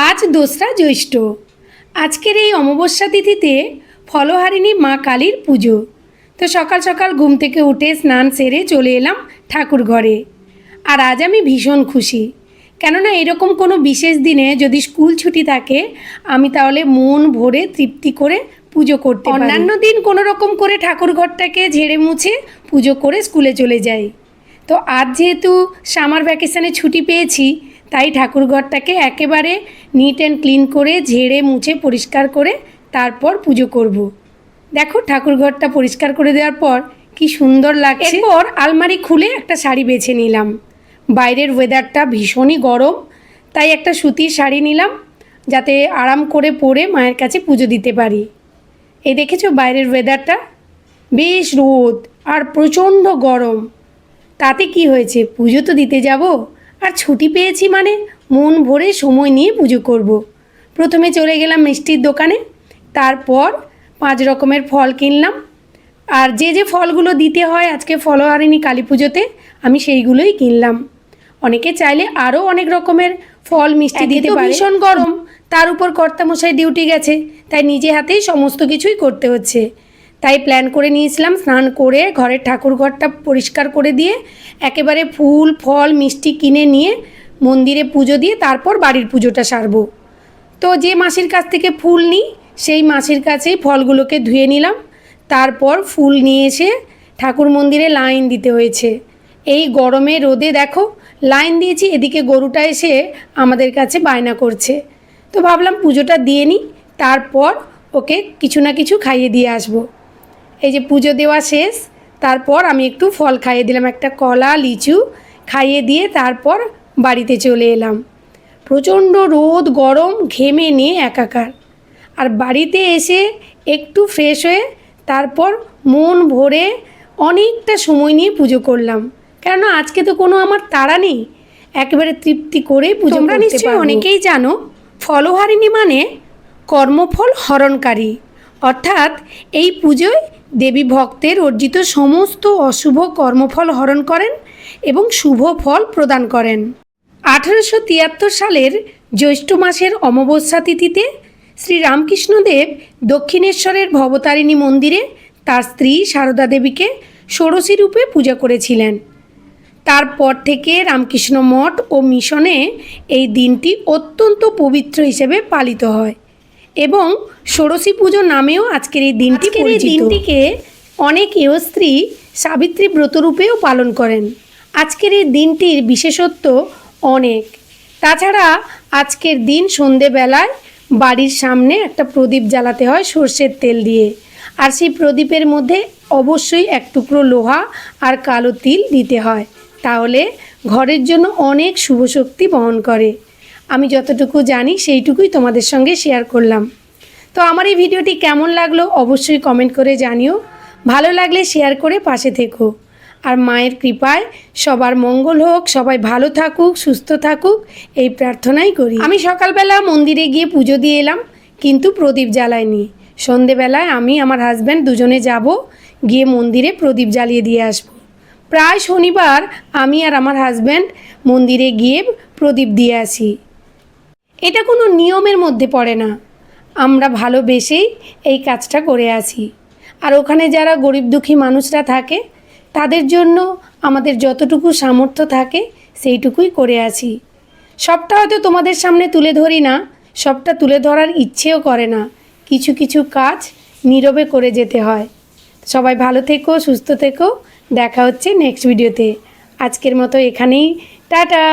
আজ ২রা জ্যৈষ্ঠ। আজকের এই অমাবস্যা তিথিতে ফলহারিণী মা কালীর পুজো। তো সকাল সকাল ঘুম থেকে উঠে স্নান সেরে চলে এলাম ঠাকুর ঘরে। আর আজ আমি ভীষণ খুশি, কেননা এরকম কোনো বিশেষ দিনে যদি স্কুল ছুটি থাকে আমি তাহলে মন ভরে তৃপ্তি করে পুজো করতে পারি। অন্যান্য দিন কোনো রকম করে ঠাকুর ঘরটাকে ঝেড়ে মুছে পুজো করে স্কুলে চলে যাই। তো আজ যেহেতু সামার ভ্যাকেশানে ছুটি পেয়েছি, তাই ঠাকুর ঘরটাকে একেবারে নিট অ্যান্ড ক্লিন করে ঝেড়ে মুছে পরিষ্কার করে তারপর পুজো করব। দেখো ঠাকুর ঘরটা পরিষ্কার করে দেওয়ার পর কি সুন্দর লাগছে। এরপর আলমারি খুলে একটা শাড়ি বেছে নিলাম। বাইরের ওয়েদারটা ভীষণই গরম, তাই একটা সুতির শাড়ি নিলাম যাতে আরাম করে পরে মায়ের কাছে পুজো দিতে পারি। এই দেখেছো বাইরের ওয়েদারটা, বেশ রোদ আর প্রচণ্ড গরম। তাতে কি হয়েছে, পুজো তো দিতে যাব, আর ছুটি পেয়েছি মানে মন ভরে সময় নিয়ে পুজো করব। প্রথমে চলে গেলাম মিষ্টির দোকানে, তারপর 5 রকমের ফল কিনলাম। আর যে যে ফলগুলো দিতে হয় আজকে ফলহারিণী কালী পুজোতে আমি সেইগুলোই কিনলাম। অনেকে চাইলে আরও অনেক রকমের ফল মিষ্টি দিতে পারে। ভীষণ গরম, তার উপর কর্তামশাই ডিউটি গেছে, তাই নিজে হাতেই সমস্ত কিছুই করতে হচ্ছে। তাই প্ল্যান করে নিয়েছিলাম স্নান করে ঘরের ঠাকুর ঘরটা পরিষ্কার করে দিয়ে একেবারে ফুল ফল মিষ্টি কিনে নিয়ে মন্দিরে পুজো দিয়ে তারপর বাড়ির পুজোটা সারবো। তো যে মাসির কাছ থেকে ফুল নিই সেই মাসির কাছেই ফলগুলোকে ধুয়ে নিলাম। তারপর ফুল নিয়ে এসে ঠাকুর মন্দিরে লাইন দিতে হয়েছে। এই গরমে রোদে দেখো লাইন দিয়েছি, এদিকে গরুটা এসে আমাদের কাছে বায়না করছে। তো ভাবলাম পুজোটা দিয়ে নিই, তারপর ওকে কিছু না কিছু খাইয়ে দিয়ে আসবো। এই যে পুজো দেওয়া শেষ, তারপর আমি একটু ফল খাইয়ে দিলাম, একটা কলা লিচু খাইয়ে দিয়ে তারপর বাড়িতে চলে এলাম। প্রচণ্ড রোদ গরম, ঘেমে নিয়ে একাকার। আর বাড়িতে এসে একটু ফ্রেশ হয়ে তারপর মন ভরে অনেকটা সময় নিয়ে পুজো করলাম, কেননা আজকে তো কোনো আমার তাড়া নেই, একেবারে তৃপ্তি করে পুজো করতে পারবো। তোমরা নিশ্চয়ই অনেকেই জানো ফলহারিণী মানে কর্মফল হরণকারী, অর্থাৎ এই পুজোয় দেবী ভক্তের অর্জিত সমস্ত অশুভ কর্মফল হরণ করেন এবং শুভ ফল প্রদান করেন। 1873 সালের জ্যৈষ্ঠ মাসের অমাবস্যা তিথিতে শ্রীরামকৃষ্ণদেব দক্ষিণেশ্বরের ভবতারিণী মন্দিরে তার স্ত্রী সারদা দেবীকে ষোড়শী রূপে পূজা করেছিলেন। তারপর থেকে রামকৃষ্ণ মঠ ও মিশনে এই দিনটি অত্যন্ত পবিত্র হিসেবে পালিত হয় এবং ষোড়শী পুজো নামেও আজকের এই দিনটি পরিচিত। এই দিনটিকে অনেক স্ত্রী সাবিত্রী ব্রতরূপেও পালন করেন। আজকের এই দিনটির বিশেষত্ব অনেক। তাছাড়া আজকের দিন সন্ধেবেলায় বাড়ির সামনে একটা প্রদীপ জ্বালাতে হয় সর্ষের তেল দিয়ে, আর সেই প্রদীপের মধ্যে অবশ্যই এক টুকরো লোহা আর কালো তিল দিতে হয়, তাহলে ঘরের জন্য অনেক শুভ শক্তি বহন করে। আমি যতটুকু জানি সেইটুকুই তোমাদের সঙ্গে শেয়ার করলাম। তো আমার এই ভিডিওটি কেমন লাগলো অবশ্যই কমেন্ট করে জানিও। ভালো লাগলে শেয়ার করে পাশে থেকো। আর মায়ের কৃপায় সবার মঙ্গল হোক, সবাই ভালো থাকুক, সুস্থ থাকুক, এই প্রার্থনাই করি। আমি সকালবেলা মন্দিরে গিয়ে পুজো দিয়ে এলাম, কিন্তু প্রদীপ জ্বালাইনি। সন্ধেবেলায় আমি আমার হাজব্যান্ড দুজনে যাব, গিয়ে মন্দিরে প্রদীপ জ্বালিয়ে দিয়ে আসব। প্রায় শনিবার আমি আর আমার হাজব্যান্ড মন্দিরে গিয়ে প্রদীপ দিয়ে আসি। এটা কোনো নিয়মের মধ্যে পড়ে না, আমরা ভালোবেসেই এই কাজটা করে আসি। আর ওখানে যারা গরিব দুঃখী মানুষরা থাকে তাদের জন্য আমাদের যতটুকু সামর্থ্য থাকে সেইটুকুই করে আসি। সবটা হয়তো তোমাদের সামনে তুলে ধরি না, সবটা তুলে ধরার ইচ্ছেও করে না, কিছু কিছু কাজ নীরবে করে যেতে হয়। সবাই ভালো থেকো, সুস্থ থেকো, দেখা হচ্ছে নেক্সট ভিডিওতে। আজকের মতো এখানেই, টাটা।